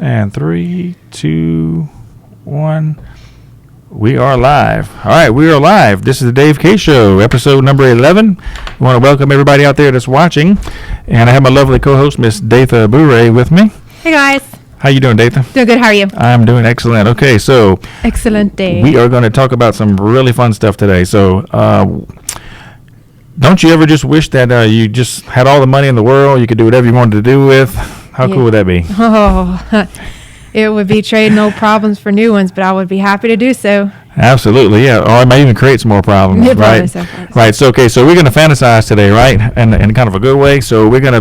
And 3, 2, 1. We are live. All right, we are live. This is the Dave K Show, episode number 11. I want to welcome everybody out there that's watching. And I have my lovely co-host, Miss Datha Bure, with me. Hey, guys. How you doing, Datha? Doing good. How are you? I'm doing excellent. Okay, so Excellent day. we are going to talk about some really fun stuff today. So don't you ever just wish that you just had all the money in the world, you could do whatever you wanted to do with? How cool would that be? Oh, it would be trading old problems for new ones, but I would be happy to do so. Absolutely, yeah. Or it might even create some more problems, right? Right. So okay, so we're gonna fantasize today, right? And in kind of a good way. So we're gonna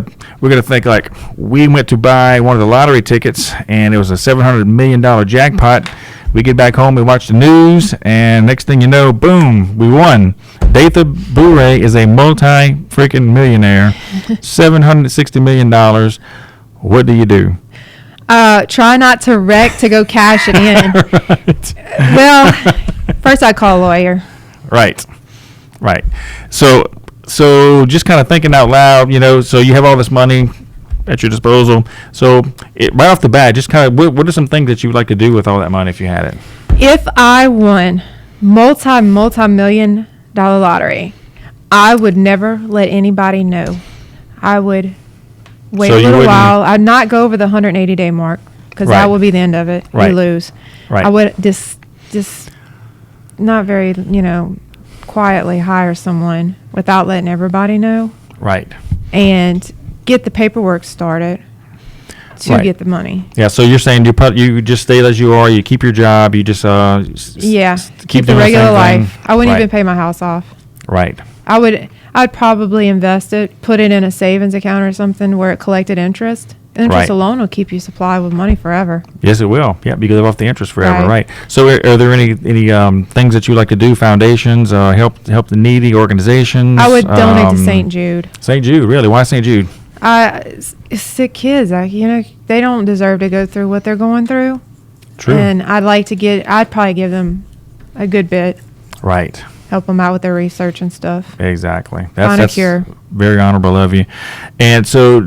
think like we went to buy one of the lottery tickets, and it was a $700 million jackpot. We get back home, we watch the news, and next thing you know, boom, we won. Datha Bure is a multi-freaking millionaire, $760 million. What do you do? Try not to wreck to go cash it in. Right. Well, first I'd call a lawyer. Right. So just kind of thinking out loud, so you have all this money at your disposal. So right off the bat, just kind of, what are some things that you would like to do with all that money if you had it? If I won multi-million dollar lottery, I would never let anybody know. I would wait a little while. I'd not go over the 180-day mark because that will be the end of it. Right. You lose. Right. I would just not very, quietly hire someone without letting everybody know. Right. And get the paperwork started to get the money. Yeah. So you're saying you just stay as you are. You keep your job. You just keep the regular life. I wouldn't even pay my house off. Right. I'd probably invest it, put it in a savings account or something where it collected interest. Interest alone will keep you supplied with money forever. Yes, it will. Yeah, because of off the interest forever, right? So are there any things that you like to do? Foundations, help the needy, organizations? I would donate to St. Jude. St. Jude, really? Why St. Jude? Sick kids, they don't deserve to go through what they're going through. True. And I'd probably give them a good bit. Right. Help them out with their research and stuff. Exactly. Find a cure. Very honorable of you. And so,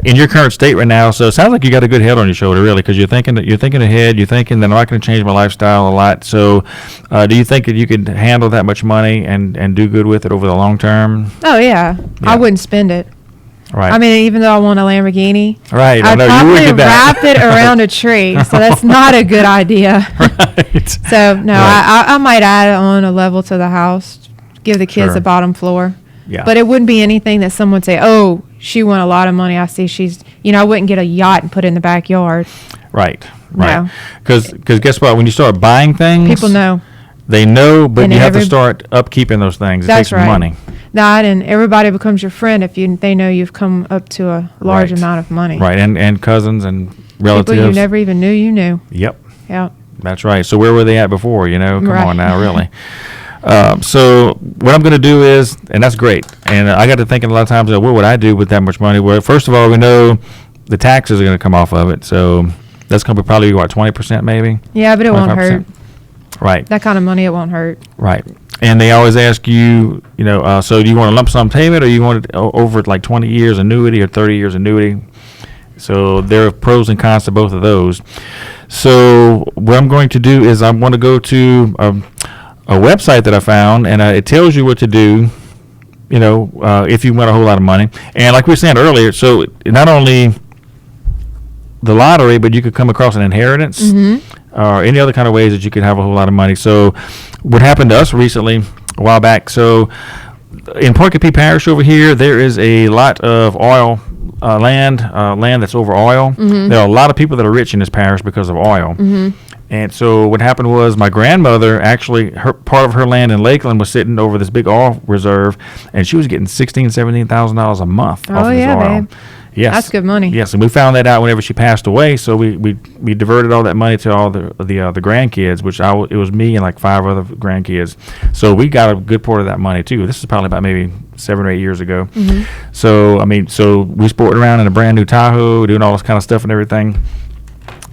in your current state right now, so it sounds like you got a good head on your shoulder, really, because you're thinking ahead. You're thinking that I'm not going to change my lifestyle a lot. So, do you think that you could handle that much money and do good with it over the long term? Oh yeah. I wouldn't spend it. Right. I mean, even though I want a Lamborghini, right? I'd probably wrap it around a tree. So that's not a good idea. Right. So no, right. I might add on a level to the house, give the kids the bottom floor. Yeah. But it wouldn't be anything that someone would say, "Oh, she won a lot of money. I see she's." I wouldn't get a yacht and put it in the backyard. Right. No. Because guess what? When you start buying things, people know. They know, but you have to start upkeeping those things. It takes money. That and everybody becomes your friend if they know you've come up to a large amount of money. Right, and cousins and relatives. People you never even knew you knew. Yep. Yeah. That's right. So where were they at before? Come on now, really. So what I'm going to do is, and that's great. And I got to thinking a lot of times, what would I do with that much money? Well, first of all, we know the taxes are going to come off of it. So that's going to be probably, 20% maybe? Yeah, but it won't hurt. Right. That kind of money, it won't hurt. Right. And they always ask you, so do you want a lump sum payment or you want it over like 20 years annuity or 30 years annuity? So there are pros and cons to both of those. So what I'm going to do is I'm going to go to a website that I found, and it tells you what to do, if you win a whole lot of money. And like we were saying earlier, so not only the lottery, but you could come across an inheritance. Mm-hmm. Or any other kind of ways that you could have a whole lot of money. So what happened to us recently, a while back, so in Porcupine Parish over here, there is a lot of oil land that's over oil. Mm-hmm. There are a lot of people that are rich in this parish because of oil. Mm-hmm. And so what happened was my grandmother, actually, part of her land in Lakeland was sitting over this big oil reserve, and she was getting $16,000, $17,000 a month off of this oil. Babe. Yes. That's good money. Yes, and we found that out whenever she passed away. So we diverted all that money to all the grandkids, which it was me and like 5 other grandkids. So we got a good part of that money too. This is probably about maybe 7 or 8 years ago. Mm-hmm. So we sported around in a brand new Tahoe, doing all this kind of stuff and everything.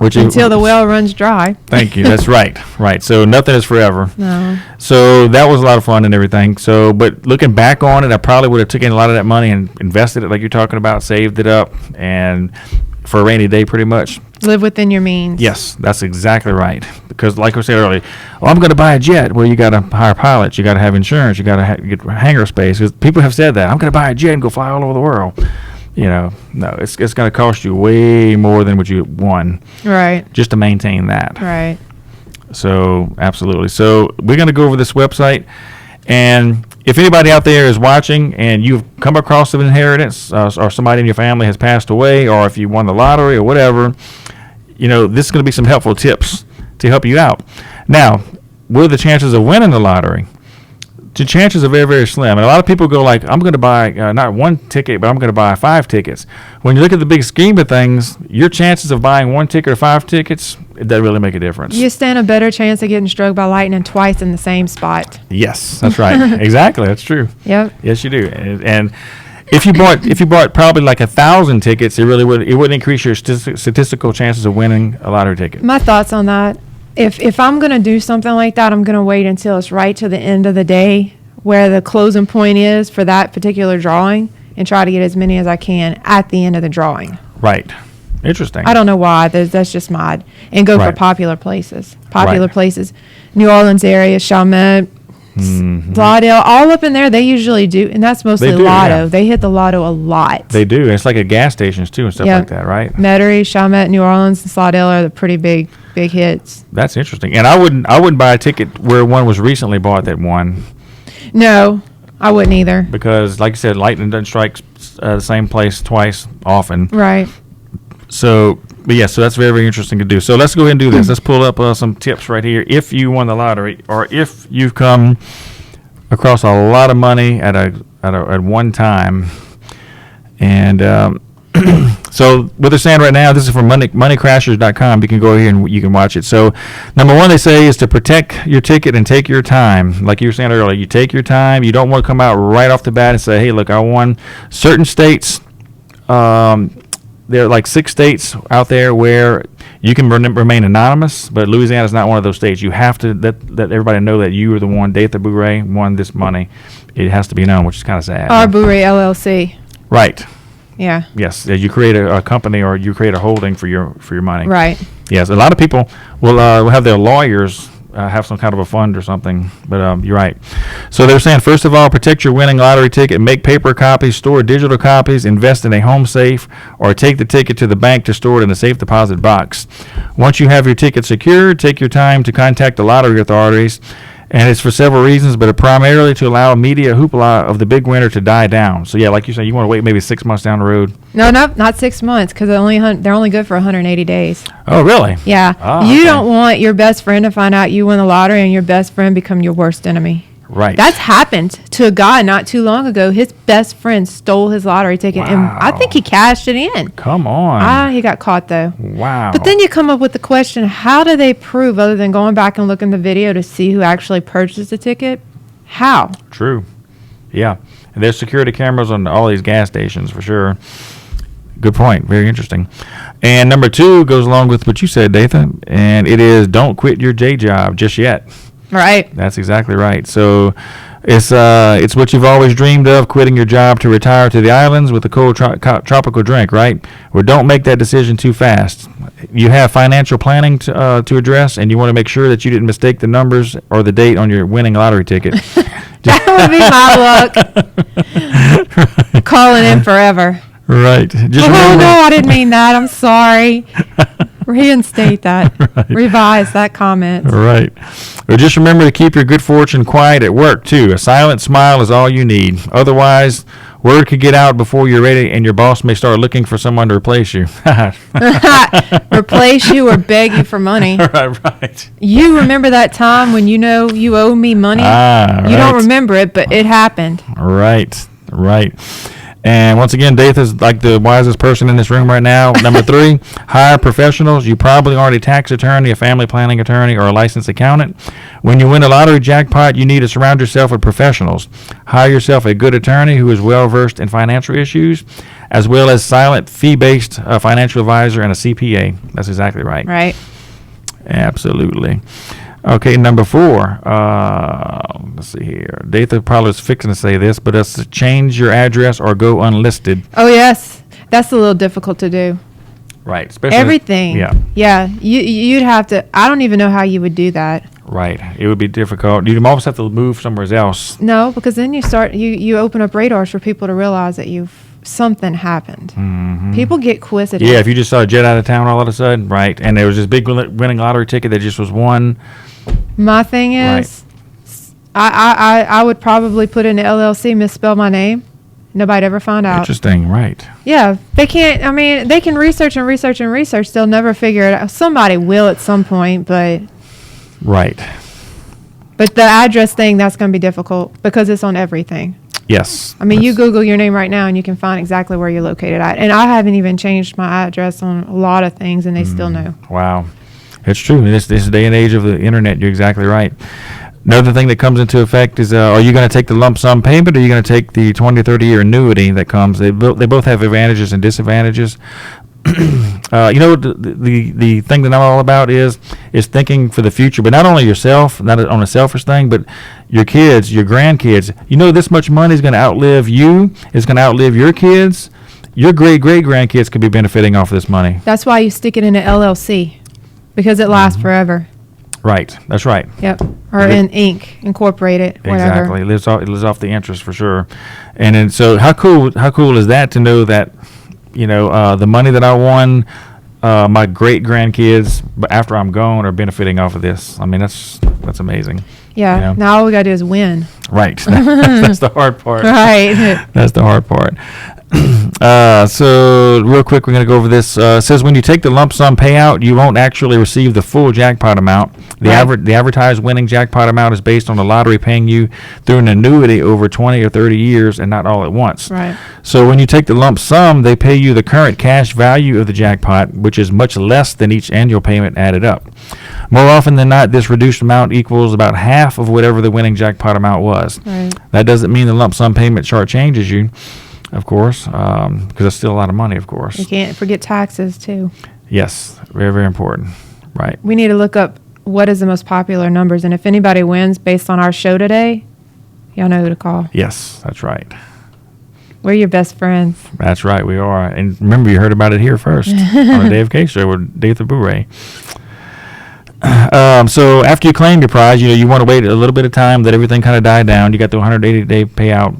Until the well runs dry. Thank you. That's right. Right. So nothing is forever. No. So that was a lot of fun and everything. So, but looking back on it, I probably would have taken a lot of that money and invested it like you're talking about, saved it up, and for a rainy day pretty much. Live within your means. Yes, that's exactly right. Because, like I said earlier, I'm going to buy a jet. Well, you got to hire pilots. You got to have insurance. You got to get hangar space. 'Cause people have said that. I'm going to buy a jet and go fly all over the world. No, it's going to cost you way more than what you won Right. just to maintain that. Right. So, absolutely. So, we're going to go over this website. And if anybody out there is watching and you've come across an inheritance or somebody in your family has passed away, or if you won the lottery or whatever, this is going to be some helpful tips to help you out. Now, what are the chances of winning the lottery? The chances are very, very slim. And a lot of people go like, I'm going to buy not one ticket, but I'm going to buy 5 tickets. When you look at the big scheme of things, your chances of buying 1 ticket or 5 tickets, it doesn't really make a difference. You stand a better chance of getting struck by lightning twice in the same spot. Yes, that's right. Exactly, that's true. Yep. Yes, you do. And if you bought probably like 1,000 tickets, it wouldn't increase your statistical chances of winning a lottery ticket. My thoughts on that. If I'm going to do something like that, I'm going to wait until it's right to the end of the day where the closing point is for that particular drawing and try to get as many as I can at the end of the drawing. Right. Interesting. I don't know why. That's just my... And go for Right. popular places. Right. Places. New Orleans area, Chalmette, Lauderdale, all up in there, they usually do. And that's mostly They do, lotto. yeah. They hit the lotto a lot. They do. It's like at gas stations too and stuff Yep. like that, right? Metairie, Chalmette, New Orleans, and Lauderdale are the pretty big hits. That's interesting. And I wouldn't buy a ticket where one was recently bought that won, No, I wouldn't either. because, like you said, lightning doesn't strike the same place twice often. Right. So, but yeah, so that's very, very interesting to do. So let's go ahead and do this. Let's pull up some tips right here. If you won the lottery, or if you've come across a lot of money at one time, and so what they're saying right now, this is from moneycrashers.com. You can go here and you can watch it. So number one, they say, is to protect your ticket and take your time. Like you were saying earlier, you take your time. You don't want to come out right off the bat and say, hey, look, I won. Certain states, there are like 6 states out there where you can remain anonymous, but Louisiana is not one of those states. You have to let everybody know that you are the one, Datha Bourret, won this money. It has to be known, which is kind of sad. Our Bourret LLC. Right. Yeah. Yes. You create a company, or you create a holding for your money. Right. Yes. A lot of people will have their lawyers have some kind of a fund or something, but you're right. So they're saying, first of all, protect your winning lottery ticket. Make paper copies, store digital copies, invest in a home safe, or take the ticket to the bank to store it in a safe deposit box. Once you have your ticket secured, take your time to contact the lottery authorities. And it's for several reasons, but primarily to allow media hoopla of the big winner to die down. So yeah, like you said, you want to wait maybe 6 months down the road. No, not 6 months, because they're only good for 180 days. Oh, really? Yeah. Ah, You okay. don't want your best friend to find out you won the lottery and your best friend become your worst enemy. Right. That's happened to a guy not too long ago. His best friend stole his lottery ticket, and I think he cashed it in. Come on. He got caught, though. Wow. But then you come up with the question, how do they prove, other than going back and looking at the video to see who actually purchased the ticket? How? True. Yeah. And there's security cameras on all these gas stations for sure. Good point. Very interesting. And number 2 goes along with what you said, Datha, and it is, don't quit your day job just yet. Right. That's exactly right. So it's what you've always dreamed of, quitting your job to retire to the islands with a cold tropical drink, right? Well, don't make that decision too fast. You have financial planning to address, and you want to make sure that you didn't mistake the numbers or the date on your winning lottery ticket. That would be my luck. Calling in forever. Right. Just Oh, remember, no, I didn't mean that. I'm sorry. Reinstate that. Right. Revise that comment. Right. Well, just remember to keep your good fortune quiet at work, too. A silent smile is all you need. Otherwise, word could get out before you're ready, and your boss may start looking for someone to replace you. Replace you or beg you for money. Right. You remember that time when you know you owe me money? You don't Right. remember it, but it happened. Right. And once again, Datha's like the wisest person in this room right now. Number 3, hire professionals. You probably are a tax attorney, a family planning attorney, or a licensed accountant. When you win a lottery jackpot, you need to surround yourself with professionals. Hire yourself a good attorney who is well-versed in financial issues, as well as silent fee-based financial advisor and a CPA. That's exactly right. Right. Absolutely. Okay, number 4. Let's see here. Datha probably was fixing to say this, but it's to change your address or go unlisted. Oh, yes. That's a little difficult to do. Right. Especially Everything. Yeah. Yeah. You'd have to. I don't even know how you would do that. Right. It would be difficult. You'd almost have to move somewhere else. No, because then you open up radars for people to realize that something happened. People get inquisitive. Yeah. If you just saw a jet out of town all of a sudden, right, and there was this big winning lottery ticket that just was won. My thing is, I would probably put in the LLC, misspell my name. Nobody'd ever find out. Interesting. Right. Yeah, they can't. I mean, they can research and research and research. They'll never figure it out. Somebody will at some point, but Right. the address thing, that's going to be difficult because it's on everything. Yes. I mean, you Google your name right now and you can find exactly where you're located at. And I haven't even changed my address on a lot of things, and they still know. Wow. It's true. In this day and age of the internet, you're exactly right. Another thing that comes into effect is, are you going to take the lump sum payment, or are you going to take the 20 or 30-year annuity that comes? They both have advantages and disadvantages. The thing that I'm all about is thinking for the future, but not only yourself, not on a selfish thing, but your kids, your grandkids. This much money is going to outlive you. It's going to outlive your kids. Your great-great-grandkids could be benefiting off of this money. That's why you stick it in an LLC, because it lasts forever. Right. That's right. Yep. Or in Inc. Incorporated, whatever. Exactly. It lives off the interest for sure. And then, so how cool is that to know that, the money that I won, my great grandkids, after I'm gone, are benefiting off of this. I mean, that's amazing. Yeah. Now all we got to do is win. Right. That's the hard part. Right. That's the hard part. So real quick, we're going to go over this. It says when you take the lump sum payout, you won't actually receive the full jackpot amount. The advertised winning jackpot amount is based on the lottery paying you through an annuity over 20 or 30 years and not all at once. Right. So when you take the lump sum, they pay you the current cash value of the jackpot, which is much less than each annual payment added up. More often than not, this reduced amount equals about half of whatever the winning jackpot amount was. Right. That doesn't mean the lump sum payment shortchanges you, of course, because it's still a lot of money, of course. You can't forget taxes, too. Yes, very, very important. Right. We need to look up what is the most popular numbers, and if anybody wins based on our show today, y'all know who to call. Yes, that's right. We're your best friends. That's right, we are. And remember, you heard about it here first on the Dave K Show with Dave the Boo-Ray. So after you claim your prize, you want to wait a little bit of time, let everything kind of die down. You got the 180-day payout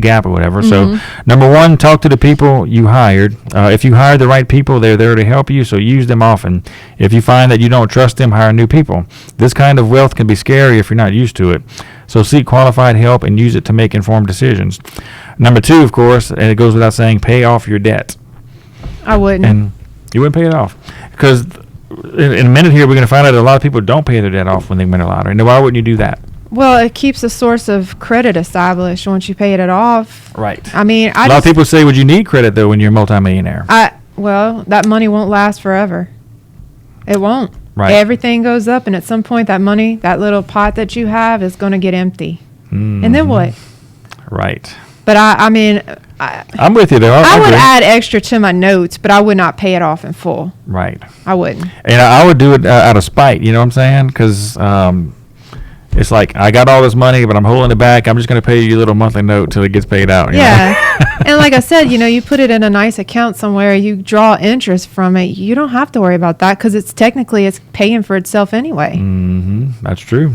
gap or whatever. So number one, talk to the people you hired. If you hired the right people, they're there to help you, so use them often. If you find that you don't trust them, hire new people. This kind of wealth can be scary if you're not used to it. So seek qualified help and use it to make informed decisions. Number two, of course, and it goes without saying, pay off your debt. I wouldn't. And you wouldn't pay it off. Because in a minute here, we're going to find out that a lot of people don't pay their debt off when they win a lottery. Now, why wouldn't you do that? Well, it keeps a source of credit established once you pay it off. Right. I mean, A lot of people say, would you need credit, though, when you're a multimillionaire? Well, that money won't last forever. It won't. Right. Everything goes up, and at some point, that money, that little pot that you have, is going to get empty. Mm-hmm. And then what? Right. But I'm with you there. I would agree. add extra to my notes, but I would not pay it off in full. Right. I wouldn't. And I would do it out of spite, you know what I'm saying? Because it's like, I got all this money, but I'm holding it back. I'm just going to pay you a little monthly note till it gets paid out. Yeah. And like I said, you put it in a nice account somewhere, you draw interest from it. You don't have to worry about that because it's paying for itself anyway. Mm-hmm. That's true.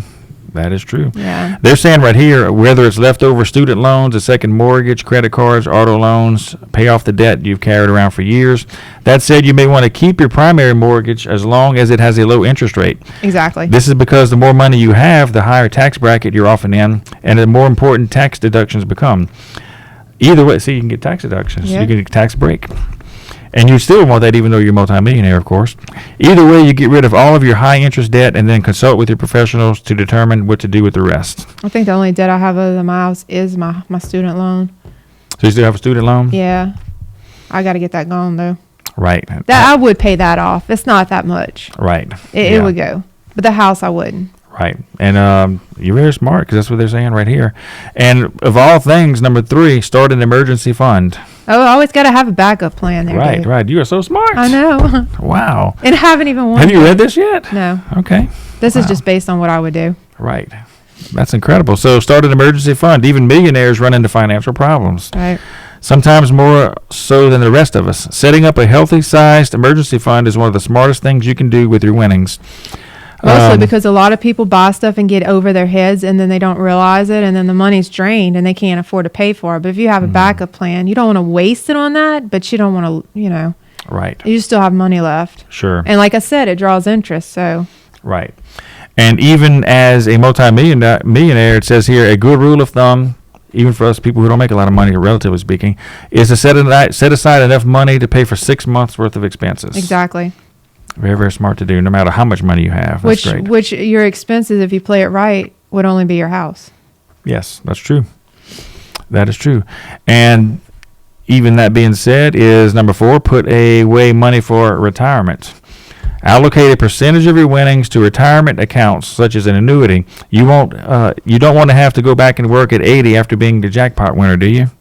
That is true. Yeah. They're saying right here, whether it's leftover student loans, a second mortgage, credit cards, auto loans, pay off the debt you've carried around for years. That said, you may want to keep your primary mortgage as long as it has a low interest rate. Exactly. This is because the more money you have, the higher tax bracket you're often in, and the more important tax deductions become. Either way, see, you can get tax deductions. Yeah. You can get a tax break. And you still want that even though you're a multimillionaire, of course. Either way, you get rid of all of your high-interest debt and then consult with your professionals to determine what to do with the rest. I think the only debt I have other than my house is my student loan. So you still have a student loan? Yeah. I got to get that gone, though. Right. I would pay that off. It's not that much. Right. It would go. But the house, I wouldn't. Right. And you're very smart because that's what they're saying right here. And of all things, number 3, start an emergency fund. Oh, I always got to have a backup plan there, Right, Dave. right. You are so smart. I know. Wow. And I haven't even won. Have you read this yet? No. Okay. This is Wow. just based on what I would do. Right. That's incredible. So start an emergency fund. Even millionaires run into financial problems. Right. sometimes more so than the rest of us. Setting up a healthy sized emergency fund is one of the smartest things you can do with your winnings. Mostly because a lot of people buy stuff and get over their heads and then they don't realize it and then the money's drained and they can't afford to pay for it. But if you have a backup plan, you don't want to waste it on that, but you don't want to, Right. you still have money left. Sure. And like I said, it draws interest. So Right. And even as a millionaire, it says here, a good rule of thumb, even for us people who don't make a lot of money, relatively speaking, is to set aside enough money to pay for 6 months worth of expenses. exactly. Very, very smart to do, no matter how much money you have. That's great. Which your expenses, if you play it right, would only be your house. Yes, that's true. That is true. And even that being said, is number 4, put away money for retirement. Allocate a percentage of your winnings to retirement accounts, such as an annuity. You don't want to have to go back and work at 80 after being the jackpot winner, do you?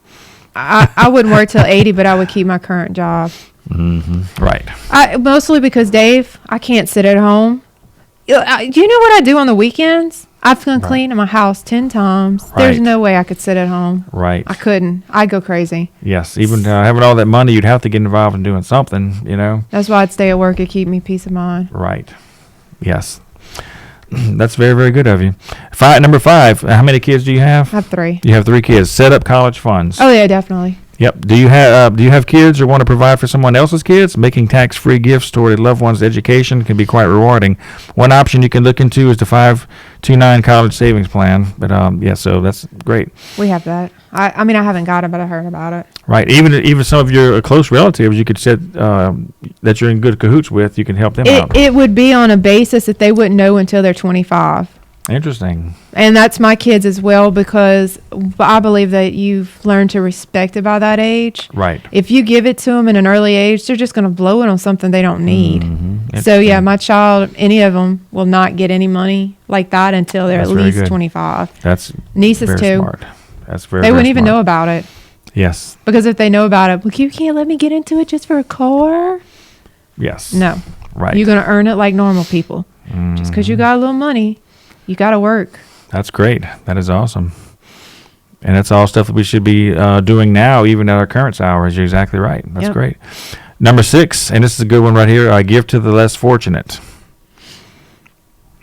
I wouldn't work till 80, but I would keep my current job. Right. Mostly because, Dave, I can't sit at home. Do you know what I do on the weekends? I've been cleaning my house 10 times. There's Right. no way I could sit at home. Right. I couldn't. I'd go crazy. Yes. Even having all that money, you'd have to get involved in doing something, That's why I'd stay at work and keep me peace of mind. Right. Yes. That's very, very good of you. Number 5, how many kids do you have? I have 3. You have 3 kids. Set up college funds. Oh, yeah, definitely. Yep. Do you have kids or want to provide for someone else's kids? Making tax-free gifts toward a loved one's education can be quite rewarding. One option you can look into is the 529 college savings plan. But so that's great. We have that. I mean, I haven't got it, but I heard about it. Right. Even some of your close relatives, you could set that you're in good cahoots with. You can help them out. It would be on a basis that they wouldn't know until they're 25. Interesting. And that's my kids as well, because I believe that you've learned to respect it by that age. Right. If you give it to them in an early age, they're just going to blow it on something they don't need. So, yeah, my child, any of them, will not get any money like that until they're That's at very least good. 25. That's Nieces, very too. smart. That's very They very wouldn't even smart. know about it. Yes. Because if they know about it, look, you can't let me get into it just for a car. Yes. No. Right. You're going to earn it like normal people. Just because you got a little money, you got to work. That's great. That is awesome. And that's all stuff that we should be doing now, even at our current salaries. You're exactly right. That's Yep. great. Number 6, and this is a good one right here, give to the less fortunate.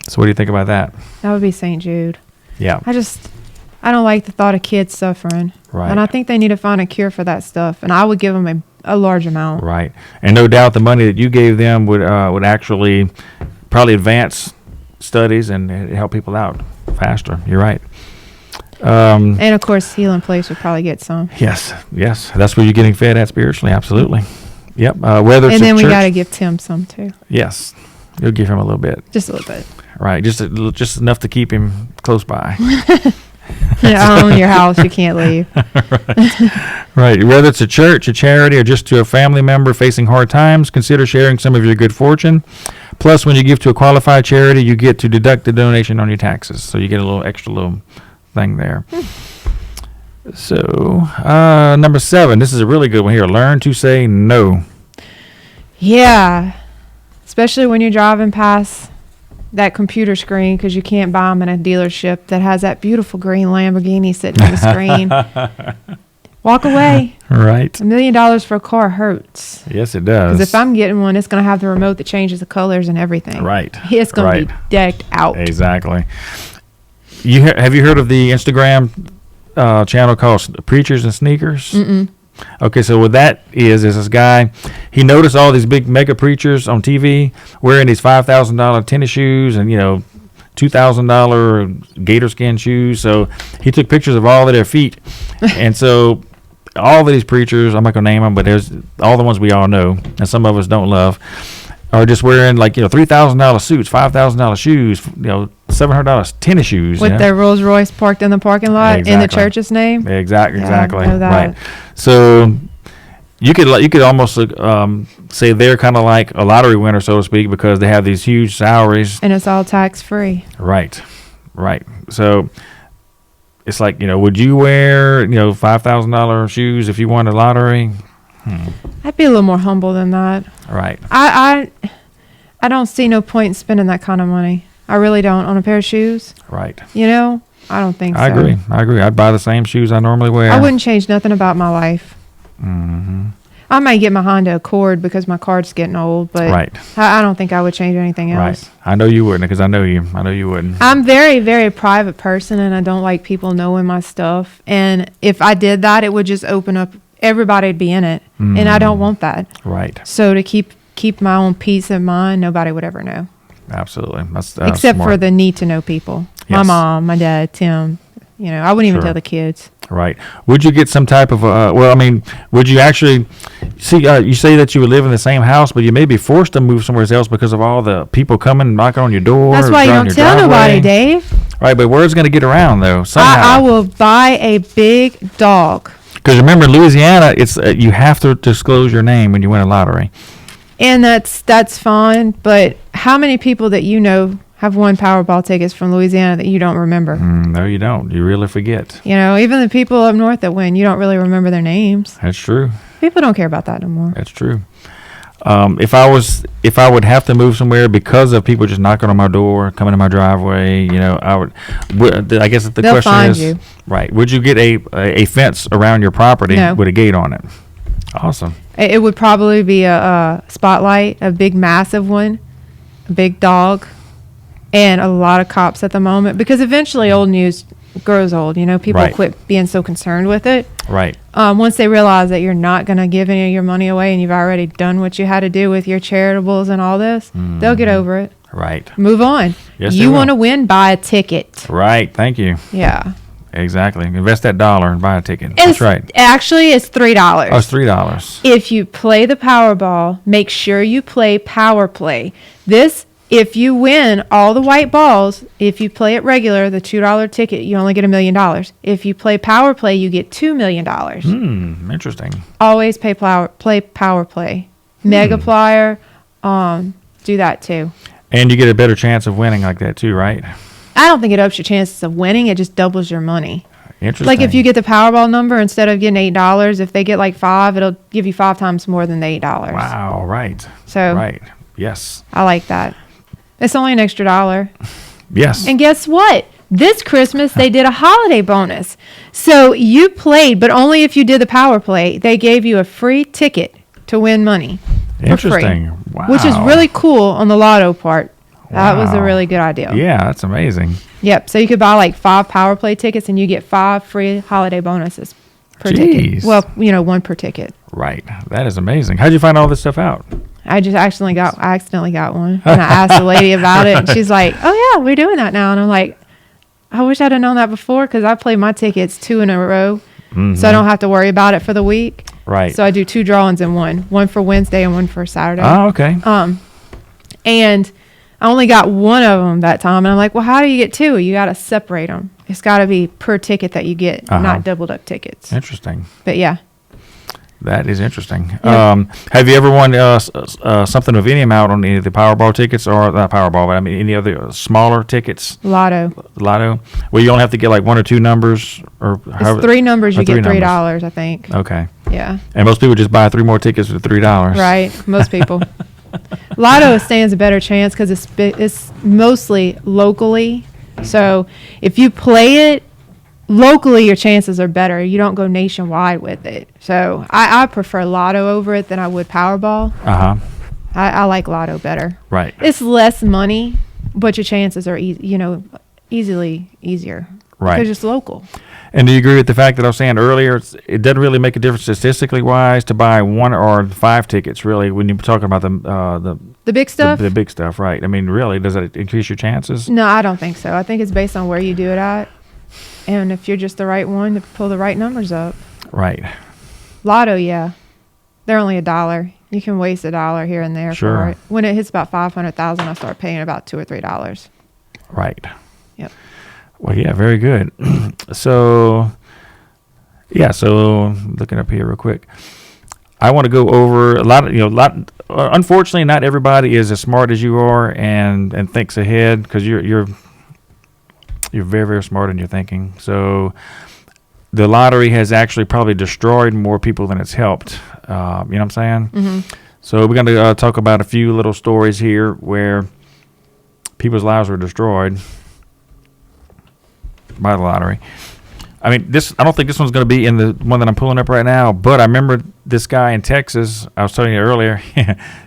So what do you think about that? That would be St. Jude. Yeah. I don't like the thought of kids suffering. Right. And I think they need to find a cure for that stuff. And I would give them a large amount. Right. And no doubt the money that you gave them would actually probably advance studies and help people out faster. You're right. And of course, Healing Place would probably get some. Yes. That's where you're getting fed at spiritually. Absolutely. Yep. Whether it's And then a we church, got to give Tim some too. yes, you'll give him a little bit. Just a little bit. Right. Just enough to keep him close by. I own your house. You can't leave. Right. Whether it's a church, a charity, or just to a family member facing hard times, consider sharing some of your good fortune. Plus, when you give to a qualified charity, you get to deduct the donation on your taxes. So you get a little extra little thing there. So, number 7, this is a really good one here. Learn to say no. Yeah. Especially when you're driving past that computer screen, because you can't buy them in a dealership that has that beautiful green Lamborghini sitting on the screen. Walk away. Right. $1 million for a car hurts. Yes, it does. Because if I'm getting one, it's going to have the remote that changes the colors and everything. Right. It's going to be Right. decked out. Exactly. Have you heard of the Instagram channel called Preachers and Sneakers? Mm-mm. Okay, so what that is this guy, he noticed all these big mega preachers on TV wearing these $5,000 tennis shoes and, $2,000 gator skin shoes. So he took pictures of all of their feet. And so all of these preachers, I'm not going to name them, but there's all the ones we all know and some of us don't love, are just wearing $3,000 suits, $5,000 shoes, $700 tennis shoes. With their Rolls Royce parked in the parking lot in the Exactly. church's name. Exactly. Yeah, I know that. Right. So you could almost say they're kind of like a lottery winner, so to speak, because they have these huge salaries. And it's all tax free. Right. So it's like, would you wear $5,000 shoes if you won a lottery? I'd be a little more humble than that. Right. I don't see no point in spending that kind of money. I really don't on a pair of shoes. Right. I don't think so. I agree. I'd buy the same shoes I normally wear. I wouldn't change nothing about my life. I might get my Honda Accord because my car's getting old, but Right. I don't think I would change anything else. Right. I know you wouldn't because I know you. I know you wouldn't. I'm very, very private person, and I don't like people knowing my stuff. And if I did that, it would just open up. Everybody'd be in it, and I don't want that. Right. So to keep my own peace of mind, nobody would ever know, Absolutely. That's except for smart. the need to know people. My Yes. mom, my dad, Tim. You know, I wouldn't even Sure. tell the kids. Right. Would you get some type of, well, I mean, would you actually, see, you say that you would live in the same house, but you may be forced to move somewhere else because of all the people coming, knocking on your door. That's why you driving don't your tell nobody, driveway. Dave. Right, but word's going to get around, though, somehow. I will buy a big dog. Because remember, in Louisiana, it's you have to disclose your name when you win a lottery. And that's fine, but how many people that you know have won Powerball tickets from Louisiana that you don't remember? No, you don't. You really forget. You know, even the people up north that win, you don't really remember their names. That's true. People don't care about that no more. That's true. If I would have to move somewhere because of people just knocking on my door, coming to my driveway, you know, I guess the They'll question find is, you. right? Would you get a fence around your property No. with a gate on it? Awesome. It would probably be a spotlight, a big, massive one, a big dog, and a lot of cops at the moment because eventually old news grows old. You know, people Right. quit being so concerned with it. Right. Once they realize that you're not going to give any of your money away and you've already done what you had to do with your charitables and all this, they'll get over it. Right. Move on. Yes, they You will. want to win? Buy a ticket. Right. Thank you. Yeah. Exactly. Invest that dollar and buy a ticket. That's right. Actually, it's $3. Oh, it's $3. If you play the Powerball, make sure you play Power Play. If you win all the white balls, if you play it regular, the $2 ticket, you only get $1 million. If you play Power Play, you get $2 million. Interesting. Always play Power Play. Megaplier, do that too. And you get a better chance of winning like that too, right? I don't think it ups your chances of winning. It just doubles your money. Interesting. Like if you get the Powerball number, instead of getting $8, if they get like 5, it'll give you 5 times more than the $8. Wow. Right. So Right. Yes. I like that. It's only an extra $1. Yes. And guess what? This Christmas, they did a holiday bonus. So you played, but only if you did the Power Play. They gave you a free ticket to win money. For free, Interesting. Wow. which is really cool on the lotto part. That was a Wow. really good idea. Yeah, that's amazing. Yep. So you could buy like 5 Power Play tickets and you get 5 free holiday bonuses per ticket. Jeez. Well, you know, 1 per ticket. Right. That is amazing. How'd you find all this stuff out? I accidentally got one. And I asked the lady about it and she's like, "Oh yeah, we're doing that now." And I'm like, I wish I'd have known that before because I play my tickets 2 in a row. So I don't have to worry about it for the week. Right. So I do 2 drawings in one for Wednesday and one for Saturday. Oh, okay. And I only got one of them that time. And I'm like, well, how do you get 2? You got to separate them. It's got to be per ticket that you get, not doubled up tickets. Interesting. But yeah. That is interesting. Yeah. Have you ever won something of any amount on any of the Powerball tickets, or not Powerball, but I mean any other smaller tickets, Lotto. Lotto, where you only have to get like 1 or 2 numbers, or It's 3 numbers. or You get three $3, numbers. I think. Okay. Yeah. And most people just buy 3 more tickets for $3. Right. Most people. Lotto stands a better chance because it's mostly locally. So if you play it locally, your chances are better. You don't go nationwide with it. So I prefer Lotto over it than I would Powerball. Uh huh. I like Lotto better. Right. It's less money, but your chances are easily easier. Right. Because it's local. And do you agree with the fact that I was saying earlier, it doesn't really make a difference statistically wise to buy 1 or 5 tickets, really, when you're talking about The big stuff? the big stuff, right? I mean, really, does it increase your chances? No, I don't think so. I think it's based on where you do it at. And if you're just the right one to pull the right numbers up. Right. Lotto, yeah. They're only $1. You can waste $1 here and there Sure. for it. When it hits about 500,000, I start paying about $2 or $3. Right. Yep. Well, yeah, very good. So looking up here real quick, I want to go over a lot of, unfortunately, not everybody is as smart as you are and thinks ahead, because you're very, very smart in your thinking. So the lottery has actually probably destroyed more people than it's helped. You know what I'm saying? Mm-hmm. So we're going to talk about a few little stories here where people's lives were destroyed by the lottery. I mean, I don't think this one's going to be in the one that I'm pulling up right now, but I remember this guy in Texas, I was telling you earlier,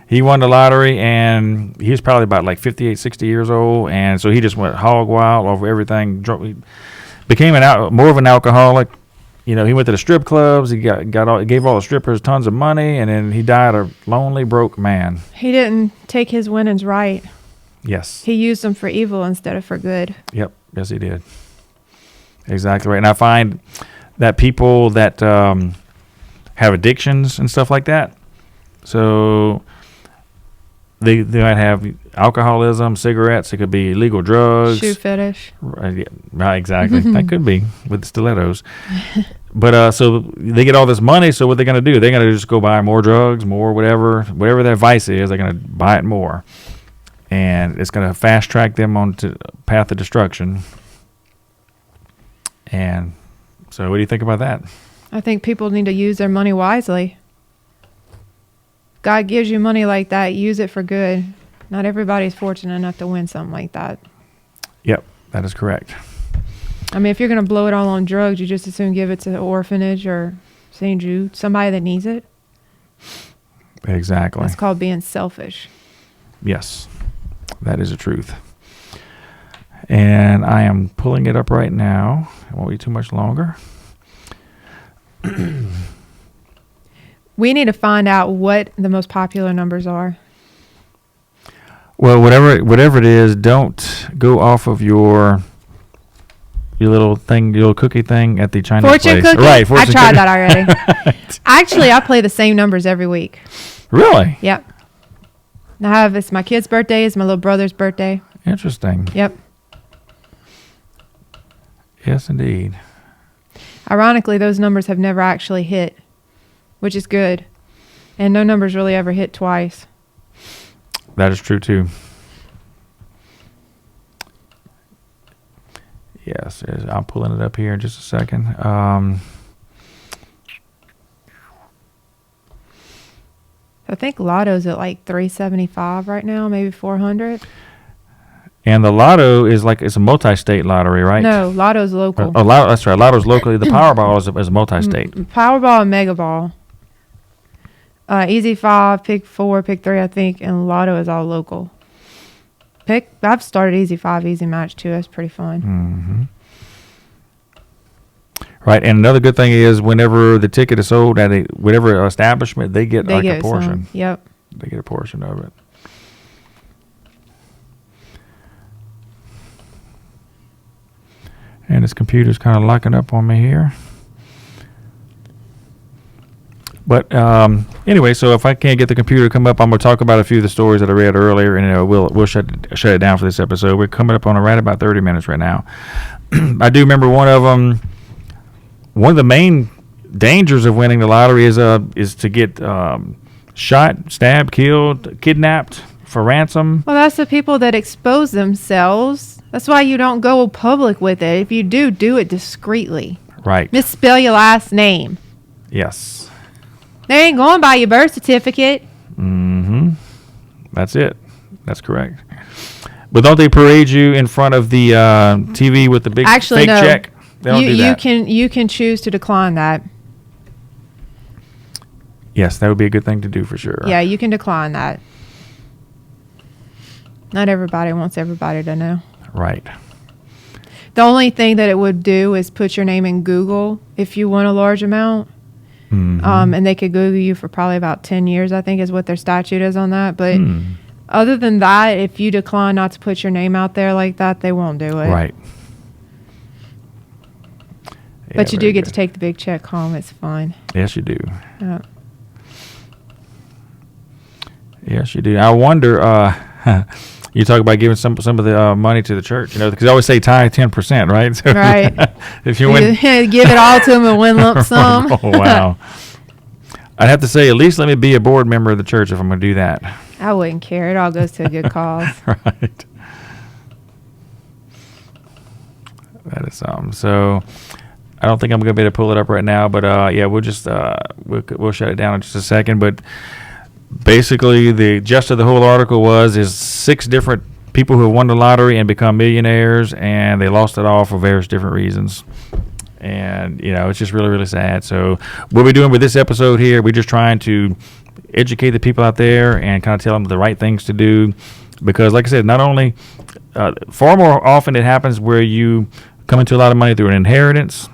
he won the lottery, and he was probably about like 58, 60 years old, and so he just went hog wild over everything. He became more of an alcoholic. You know, he went to the strip clubs, he gave all the strippers tons of money, and then he died a lonely, broke man. He didn't take his winnings right. Yes. He used them for evil instead of for good. Yep. Yes, he did. Exactly right. And I find that people that have addictions and stuff like that, so they might have alcoholism, cigarettes. It could be illegal drugs. Shoe fetish. Right, exactly. That could be with stilettos. But so they get all this money. So what they're going to do? They're going to just go buy more drugs, more whatever their vice is. They're going to buy it more, and it's going to fast track them onto the path of destruction. And so, what do you think about that? I think people need to use their money wisely. God gives you money like that, use it for good. Not everybody's fortunate enough to win something like that. Yep, that is correct. I mean, if you're going to blow it all on drugs, you just as soon give it to the orphanage or St. Jude, somebody that needs it. Exactly. That's called being selfish. Yes, that is the truth. And I am pulling it up right now. It won't be too much longer. We need to find out what the most popular numbers are. Well, whatever it is, don't go off of your little thing, your little cookie thing at the Chinese Fortune place. cookie? Right, I fortune tried cookie. that already. Actually, I play the same numbers every week. Really? Yep. It's my kid's birthday, it's my little brother's birthday. Interesting. Yep. Yes, indeed. Ironically, those numbers have never actually hit, which is good. And no numbers really ever hit twice. That is true, too. Yes, I'm pulling it up here in just a second. I think Lotto's at like 375 right now, maybe 400. And the Lotto is it's a multi-state lottery, right? No, Lotto's local. Oh, that's right. Lotto's locally. The Powerball is a multi-state. Powerball and Mega Ball. Easy 5, Pick 4, Pick 3, I think, and Lotto is all local. I've started Easy 5, Easy Match too. That's pretty fun. Mm-hmm. Right, and another good thing is whenever the ticket is sold at whatever establishment, they get a portion. Yep. They get a portion of it. And this computer's kind of locking up on me here. But anyway, so if I can't get the computer to come up, I'm going to talk about a few of the stories that I read earlier, and we'll shut it down for this episode. We're coming up on right about 30 minutes right now. I do remember one of them. One of the main dangers of winning the lottery is to get shot, stabbed, killed, kidnapped for ransom. Well, that's the people that expose themselves. That's why you don't go public with it. If you do it discreetly. Right. Misspell your last name. Yes. They ain't going by your birth certificate. Mm-hmm. That's it. That's correct. But don't they parade you in front of the TV with the big fake check? They don't do that. You can choose to decline that. Yes, that would be a good thing to do for sure. Yeah, you can decline that. Not everybody wants everybody to know. Right. The only thing that it would do is put your name in Google if you won a large amount. Mm-hmm. And they could Google you for probably about 10 years, I think is what their statute is on that. But other than that, if you decline not to put your name out there like that, they won't do it. Right. But you do get to take the big check home. It's fine. Yes, you do. Yeah. Yes, you do. I wonder, you talk about giving some of the money to the church, because they always say tithe 10%, right? So Right. If you win, give it all to them and win lump sum. Oh, wow. I'd have to say, at least let me be a board member of the church if I'm going to do that. I wouldn't care. It all goes to a good cause. Right. That is something. So I don't think I'm going to be able to pull it up right now, but yeah, we'll just we'll shut it down in just a second. But basically, the gist of the whole article is 6 different people who have won the lottery and become millionaires, and they lost it all for various different reasons. And, it's just really, really sad. So what we're doing with this episode here, we're just trying to educate the people out there and kind of tell them the right things to do. Because, like I said, not only, far more often it happens where you come into a lot of money through an inheritance.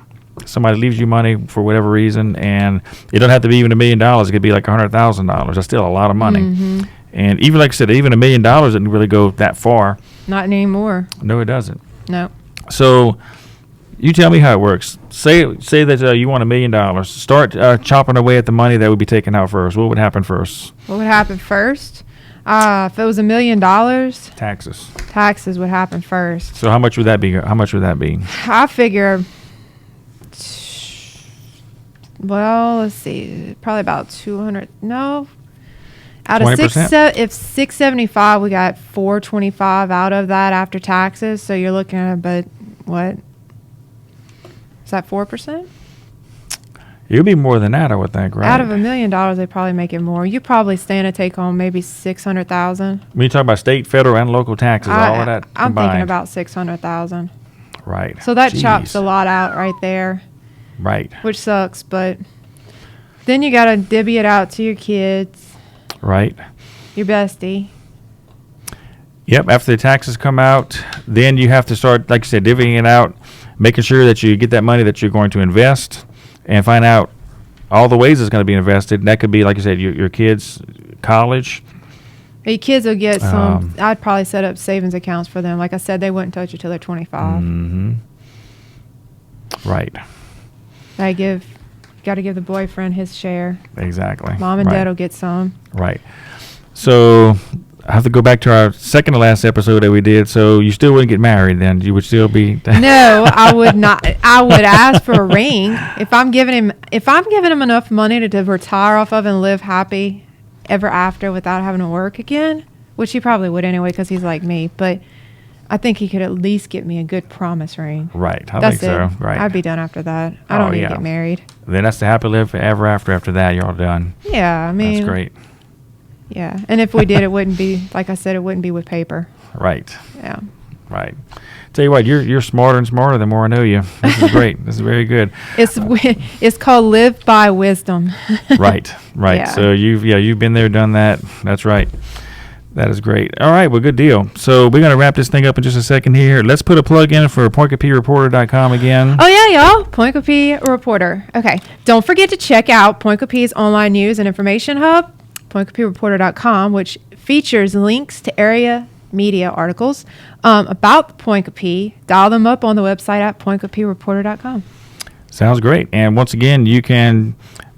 Somebody leaves you money for whatever reason, and it don't have to be even $1 million. It could be like $100,000. That's still a lot of money. Mm-hmm. And even, like I said, even $1 million doesn't really go that far. Not anymore. No, it doesn't. No. So you tell me how it works. Say that you want $1 million. Start chopping away at the money that would be taken out first. What would happen first? What would happen first? If it was $1 million, Taxes. taxes would happen first. So how much would that be? How much would that be? I figure, well, let's see, probably about 200. No, out of 20%? If 675, we got 425 out of that after taxes. So you're looking at about what? Is that 4%? It would be more than that, I would think, right? Out of $1 million, they probably make it more. You probably stand to take home maybe 600,000. When you talk about state, federal, and local taxes, all of that I'm combined. thinking about 600,000. Right. So that Jeez. chops a lot out right there, Right. which sucks. But then you got to divvy it out to your kids, Right. your bestie. Yep. After the taxes come out, then you have to start, like you said, divvying it out, making sure that you get that money that you're going to invest, and find out all the ways it's going to be invested. And that could be, like you said, your kids' college. Your kids will get some. Um, I'd probably set up savings accounts for them. Like I said, they wouldn't touch it till they're 25. Mm-hmm. Right. Got to give the boyfriend his share. Exactly. Mom and Right. dad will get some. Right. So I have to go back to our second to last episode that we did. So you still wouldn't get married then? You would still be... No, I would not. I would ask for a ring if I'm giving him enough money to retire off of and live happy ever after without having to work again, which he probably would anyway because he's like me. But I think he could at least get me a good promise ring. Right. I That's think so. it. Right. I'd be done after that. I don't need yeah. to get married. Then that's the happy live ever after that. You're all done. Yeah, I mean, That's great. Yeah, and if we did, it wouldn't be like I said. It wouldn't be with paper. Right. Yeah. Right. Tell you what, you're smarter and smarter the more I know you. This is great. This is very good. It's called Live by Wisdom. Right. Right. Yeah. So you've been there, done that. That's right. That is great. All right. Well, good deal. So we're gonna wrap this thing up in just a second here. Let's put a plug in for PointCoupieReporter.com again. Oh, yeah, y'all. Point Copie Reporter. Okay. Don't forget to check out Point Copie's online news and information hub, PointCopieReporter.com, which features links to area media articles about Point Copie. Dial them up on the website at PointCopieReporter.com. Sounds great. And once again, you can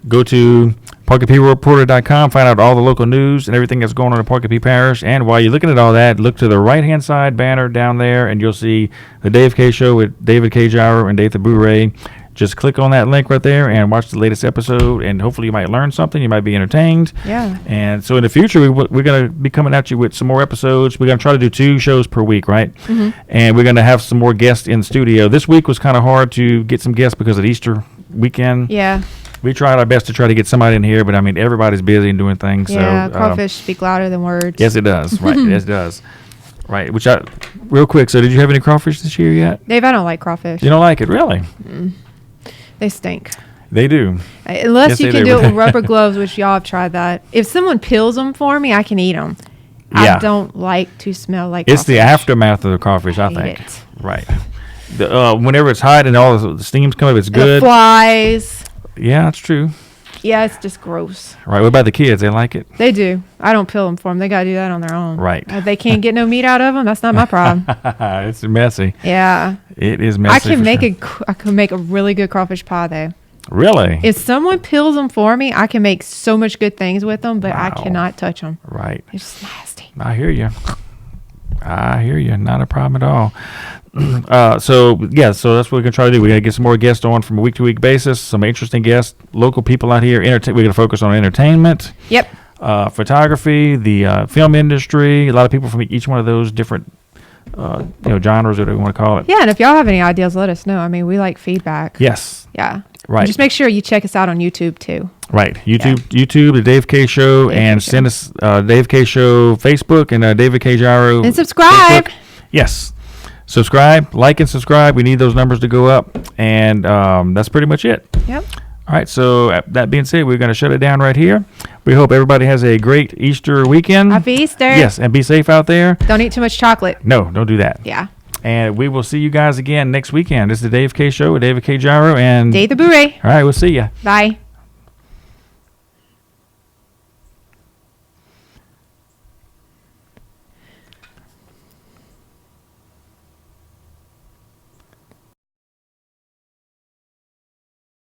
go to PointCopieReporter.com, find out all the local news and everything that's going on in Point Copie Parish. And while you're looking at all that, look to the right-hand side banner down there, and you'll see the Dave K Show with David K. Gyro and Dave the Boo-Ray. Just click on that link right there and watch the latest episode, and hopefully you might learn something. You might be entertained. Yeah. And so in the future, we're going to be coming at you with some more episodes. We're going to try to do 2 shows per week, right? Mm-hmm. And we're going to have some more guests in the studio. This week was kind of hard to get some guests because of Easter weekend. Yeah. We tried our best to try to get somebody in here, but I mean, everybody's busy and doing things. Yeah. So, Crawfish speak louder than words. yes, it does. Right. Yes, it does. Right. Real quick. So, did you have any crawfish this year yet? Dave, I don't like crawfish. You don't like it, really? They stink. They do. Unless Yes, you they can do. do it with rubber gloves, which y'all have tried that. If someone peels them for me, I can eat them. Yeah. I don't like to smell like It's the crawfish. aftermath of the crawfish, I Hate think. it. Right. Whenever it's hot and all the steam's coming up, it's The good. flies. Yeah, that's true. Yeah, it's just gross. Right. What about the kids? They like it? They do. I don't peel them for them. They got to do that on their own. Right. If they can't get no meat out of them, that's not my problem. It's messy. Yeah. It is messy. I can for make sure. a really good crawfish pie though. Really? If someone peels them for me, I can make so much good things with them, but I Wow. cannot touch them. Right. It's just nasty. I hear you. Not a problem at all. So that's what we're gonna try to do. We're gonna get some more guests on from a week-to-week basis. Some interesting guests, local people out here. We're gonna focus on entertainment, Yep. photography, the film industry. A lot of people from each one of those different, genres, whatever you want to call it. Yeah, and if y'all have any ideas, let us know. I mean, we like feedback. Yes. Yeah. Right. And just make sure you check us out on YouTube too. Right. YouTube, the Dave K Show, Dave and K. Show. send us Dave K Show Facebook and David K Gyro. And subscribe. Facebook. Yes. subscribe, like and subscribe. We need those numbers to go up. And that's pretty much it. Yep. All right, so that being said, we're going to shut it down right here. We hope everybody has a great Easter weekend. Happy Easter. Yes, and be safe out there. Don't eat too much chocolate. No, don't do that. Yeah. And we will see you guys again next weekend. This is the Dave K Show with David K. Gyro and Day the Bourrée. All right, we'll see you. Bye.